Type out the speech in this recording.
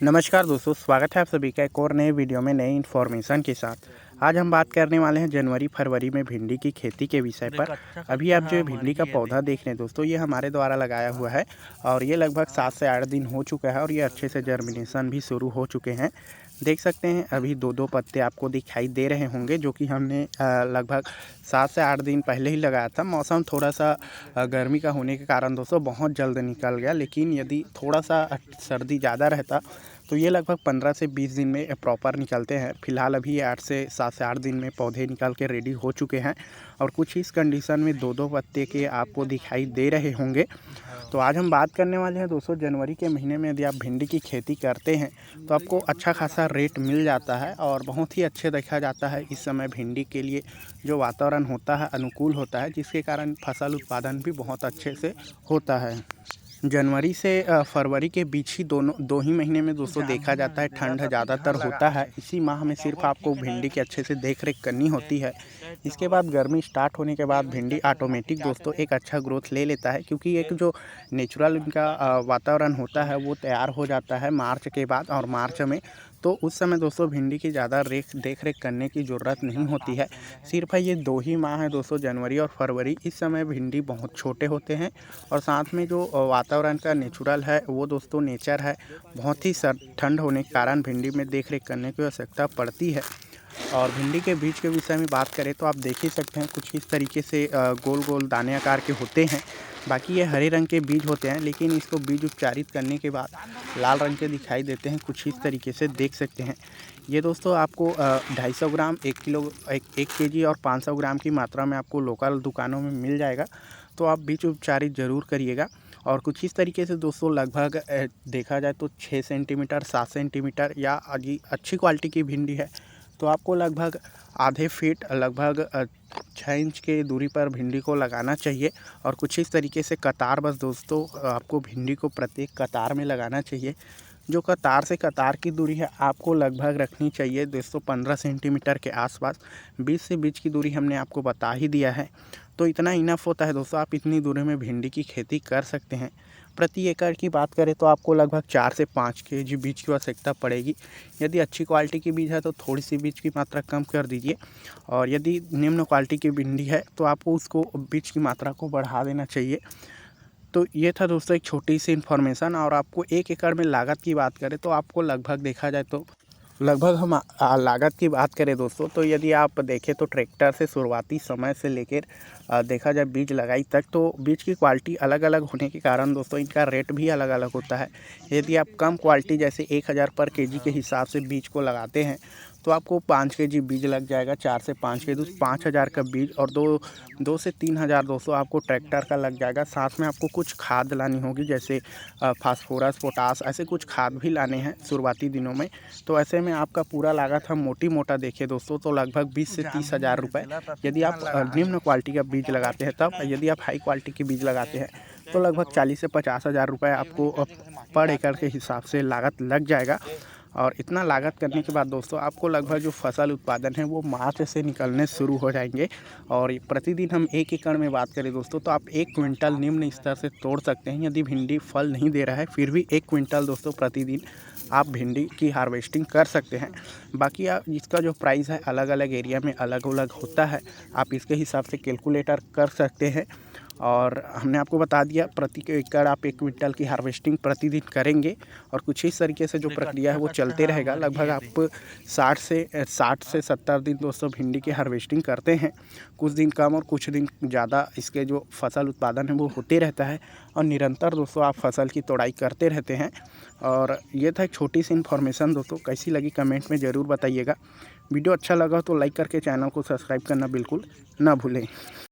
नमस्कार दोस्तों, स्वागत है आप सभी का एक और नए वीडियो में नई इन्फॉर्मेशन के साथ। आज हम बात करने वाले हैं जनवरी फरवरी में भिंडी की खेती के विषय पर। अभी आप जो भिंडी का पौधा देख रहे हैं दोस्तों, ये हमारे द्वारा लगाया हुआ है और ये लगभग 7 से 8 दिन हो चुका है और ये अच्छे से जर्मिनेशन भी शुरू हो चुके हैं। देख सकते हैं अभी दो दो पत्ते आपको दिखाई दे रहे होंगे, जो कि हमने लगभग 7 से 8 दिन पहले ही लगाया था। मौसम थोड़ा सा गर्मी का होने के कारण दोस्तों बहुत जल्द निकल गया, लेकिन यदि थोड़ा सा सर्दी ज़्यादा रहता तो ये लगभग 15 से 20 दिन में प्रॉपर निकलते हैं। फिलहाल अभी 7 से 8 दिन में पौधे निकल के रेडी हो चुके हैं और कुछ इस कंडीशन में दो दो पत्ते के आपको दिखाई दे रहे होंगे। तो आज हम बात करने वाले हैं दोस्तों, जनवरी के महीने में यदि आप भिंडी की खेती करते हैं तो आपको अच्छा खासा रेट मिल जाता है और बहुत ही अच्छे देखा जाता है। इस समय भिंडी के लिए जो वातावरण होता है अनुकूल होता है, जिसके कारण फसल उत्पादन भी बहुत अच्छे से होता है। जनवरी से फरवरी के बीच ही दो ही महीने में दोस्तों देखा जाता है ठंड ज़्यादातर होता है। इसी माह में सिर्फ आपको भिंडी की अच्छे से देख रेख करनी होती है। इसके बाद गर्मी स्टार्ट होने के बाद भिंडी ऑटोमेटिक दोस्तों एक अच्छा ग्रोथ ले लेता है, क्योंकि एक जो नेचुरल इनका वातावरण होता है वो तैयार हो जाता है मार्च के बाद। और मार्च में तो उस समय दोस्तों भिंडी की ज़्यादा देख रेख करने की ज़रूरत नहीं होती है। सिर्फ ये 2 ही माह है दोस्तों, जनवरी और फरवरी। इस समय भिंडी बहुत छोटे होते हैं और साथ में जो वातावरण का नेचुरल है वो दोस्तों नेचर है, बहुत ही ठंड होने के कारण भिंडी में देख रेख करने की आवश्यकता पड़ती है। और भिंडी के बीज के विषय में बात करें तो आप देख ही सकते हैं कुछ इस तरीके से गोल गोल दाने आकार के होते हैं। बाकी ये हरे रंग के बीज होते हैं, लेकिन इसको बीज उपचारित करने के बाद लाल रंग के दिखाई देते हैं, कुछ इस तरीके से देख सकते हैं। ये दोस्तों आपको 250 ग्राम 1 केजी और 500 ग्राम की मात्रा में आपको लोकल दुकानों में मिल जाएगा। तो आप बीज उपचारित ज़रूर करिएगा। और कुछ इस तरीके से दोस्तों लगभग देखा जाए तो 6 सेंटीमीटर 7 सेंटीमीटर या अच्छी क्वालिटी की भिंडी है तो आपको लगभग आधे फीट लगभग 6 इंच के दूरी पर भिंडी को लगाना चाहिए। और कुछ इस तरीके से कतार बस दोस्तों आपको भिंडी को प्रत्येक कतार में लगाना चाहिए। जो कतार से कतार की दूरी है आपको लगभग रखनी चाहिए दोस्तों 15 सेंटीमीटर के आसपास। बीच से बीच की दूरी हमने आपको बता ही दिया है, तो इतना इनफ होता है दोस्तों। आप इतनी दूरी में भिंडी की खेती कर सकते हैं। प्रति एकड़ की बात करें तो आपको लगभग 4 से 5 केजी बीज की आवश्यकता पड़ेगी। यदि अच्छी क्वालिटी की बीज है तो थोड़ी सी बीज की मात्रा कम कर दीजिए, और यदि निम्न क्वालिटी की भिंडी है तो आपको उसको बीज की मात्रा को बढ़ा देना चाहिए। तो ये था दोस्तों एक छोटी सी इन्फॉर्मेशन। और आपको 1 एकड़ में लागत की बात करें तो आपको लगभग देखा जाए तो लगभग हम लागत की बात करें दोस्तों, तो यदि आप देखें तो ट्रैक्टर से शुरुआती समय से लेकर देखा जाए बीज लगाई तक, तो बीज की क्वालिटी अलग अलग होने के कारण दोस्तों इनका रेट भी अलग अलग होता है। यदि आप कम क्वालिटी जैसे 1000 पर केजी के हिसाब से बीज को लगाते हैं तो आपको 5 केजी बीज लग जाएगा। 4 से 5 केजी 5000 का बीज और 2 से 3000 दोस्तों आपको ट्रैक्टर का लग जाएगा। साथ में आपको कुछ खाद लानी होगी, जैसे फास्फोरस पोटास, ऐसे कुछ खाद भी लाने हैं शुरुआती दिनों में। तो ऐसे में आपका पूरा लागत हम मोटी मोटा देखें दोस्तों तो लगभग 20 से 30 हज़ार रुपये यदि आप निम्न क्वालिटी का बीज लगाते हैं। तब यदि आप हाई क्वालिटी की बीज लगाते हैं तो लगभग 40 से 50 हज़ार रुपये आपको पर एकड़ के हिसाब से लागत लग जाएगा। और इतना लागत करने के बाद दोस्तों आपको लगभग जो फसल उत्पादन है वो मार्च से निकलने शुरू हो जाएंगे। और प्रतिदिन हम 1 एकड़ में बात करें दोस्तों तो आप 1 क्विंटल निम्न स्तर से तोड़ सकते हैं। यदि भिंडी फल नहीं दे रहा है फिर भी 1 क्विंटल दोस्तों प्रतिदिन आप भिंडी की हार्वेस्टिंग कर सकते हैं। बाकी इसका जो प्राइस है अलग अलग एरिया में अलग अलग होता है, आप इसके हिसाब से कैलकुलेटर कर सकते हैं। और हमने आपको बता दिया प्रति एकड़ आप 1 क्विंटल की हार्वेस्टिंग प्रतिदिन करेंगे। और कुछ इस तरीके से जो प्रक्रिया है वो चलते रहेगा। लगभग आप 60 से 70 दिन दोस्तों भिंडी की हार्वेस्टिंग करते हैं। कुछ दिन कम और कुछ दिन ज़्यादा इसके जो फसल उत्पादन है वो होते रहता है और निरंतर दोस्तों आप फसल की तोड़ाई करते रहते हैं। और ये था एक छोटी सी इन्फॉर्मेशन दोस्तों, कैसी लगी कमेंट में ज़रूर बताइएगा। वीडियो अच्छा लगा तो लाइक करके चैनल को सब्सक्राइब करना बिल्कुल ना भूलें।